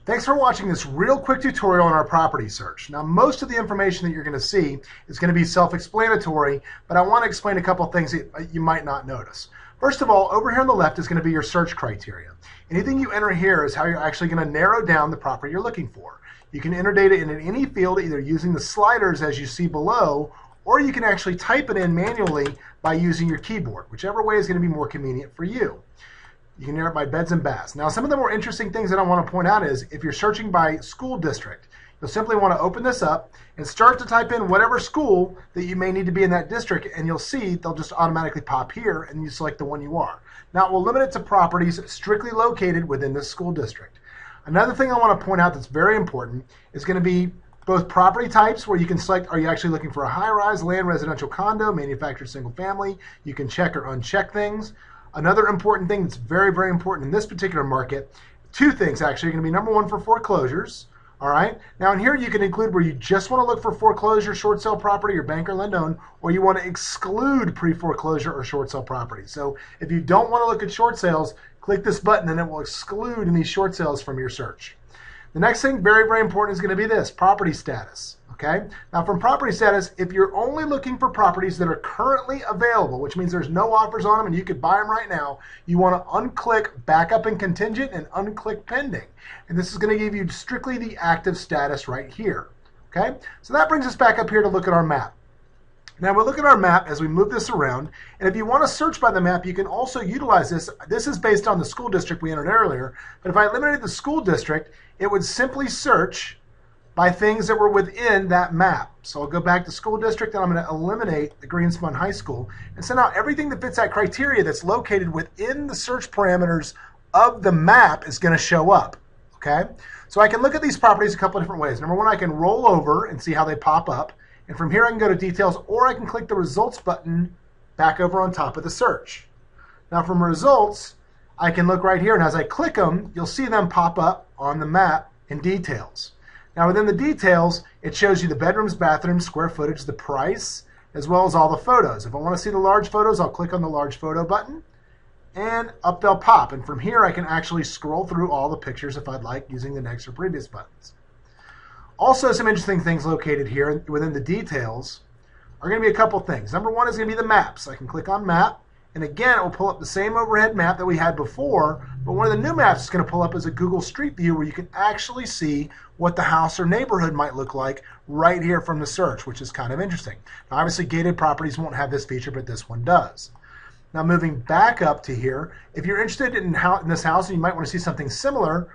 Thanks for watching this real quick tutorial on our property search. Now, most of the information that you're going to see is going to be self-explanatory, but I want to explain a couple of things that you might not notice. First of all, over here on the left is going to be your search criteria. Anything you enter here is how you're actually going to narrow down the property you're looking for. You can enter data in any field either using the sliders as you see below, or you can actually type it in manually by using your keyboard, whichever way is going to be more convenient for you. You can narrow it by beds and baths. Now, some of the more interesting things that I want to point out is if you're searching by school district, you'll simply want to open this up and start to type in whatever school that you may need to be in that district, and you'll see they'll just automatically pop here and you select the one you are. Now, it will limit it to properties strictly located within this school district. Another thing I want to point out that's very important is going to be both property types, where you can select, are you actually looking for a high-rise, land, residential, condo, manufactured, single family. You can check or uncheck things. Another important thing that's very, very important in this particular market, two things actually are going to be number one for foreclosures. All right. Now in here you can include where you just want to look for foreclosure, short sale property, or bank or lend own, or you want to exclude pre-foreclosure or short sale property. So if you don't want to look at short sales, click this button and it will exclude any short sales from your search. The next thing, very, very important, is going to be this, property status. Okay? Now from property status, if you're only looking for properties that are currently available, which means there's no offers on them and you could buy them right now, you want to unclick backup and contingent and unclick pending. And this is going to give you strictly the active status right here. Okay? So that brings us back up here to look at our map. Now we'll look at our map as we move this around, and if you want to search by the map, you can also utilize this. This is based on the school district we entered earlier, but if I eliminated the school district, it would simply search by things that were within that map. So I'll go back to school district and I'm going to eliminate the Greenspun High School. And so now everything that fits that criteria that's located within the search parameters of the map is going to show up. Okay? So I can look at these properties a couple of different ways. Number one, I can roll over and see how they pop up. And from here I can go to details, or I can click the results button back over on top of the search. Now from results, I can look right here, and as I click them, you'll see them pop up on the map in details. Now within the details, it shows you the bedrooms, bathrooms, square footage, the price, as well as all the photos. If I want to see the large photos, I'll click on the large photo button, and up they'll pop. And from here, I can actually scroll through all the pictures if I'd like using the next or previous buttons. Also, some interesting things located here within the details are going to be a couple things. Number one is going to be the maps. I can click on map, and again, it will pull up the same overhead map that we had before, but one of the new maps it's going to pull up is a Google Street View where you can actually see what the house or neighborhood might look like right here from the search, which is kind of interesting. Now, obviously, gated properties won't have this feature, but this one does. Now, moving back up to here, if you're interested in this house and you might want to see something similar,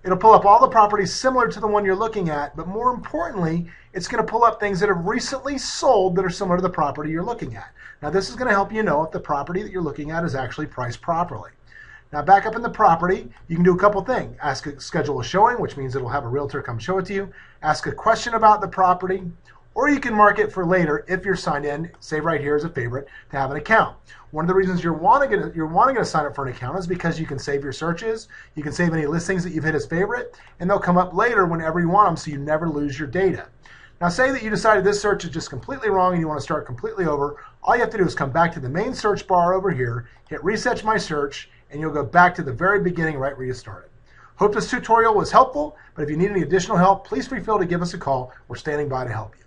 it'll pull up all the properties similar to the one you're looking at, but more importantly, it's going to pull up things that have recently sold that are similar to the property you're looking at. Now, this is going to help you know if the property that you're looking at is actually priced properly. Now, back up in the property, you can do a couple things. Schedule a showing, which means it'll have a realtor come show it to you. Ask a question about the property, or you can mark it for later if you're signed in, say right here as a favorite, to have an account. One of the reasons you're wanting to sign up for an account is because you can save your searches, you can save any listings that you've hit as favorite, and they'll come up later whenever you want them, so you never lose your data. Now, say that you decided this search is just completely wrong and you want to start completely over. All you have to do is come back to the main search bar over here, hit Reset My Search, and you'll go back to the very beginning right where you started. Hope this tutorial was helpful, but if you need any additional help, please feel free to give us a call. We're standing by to help you.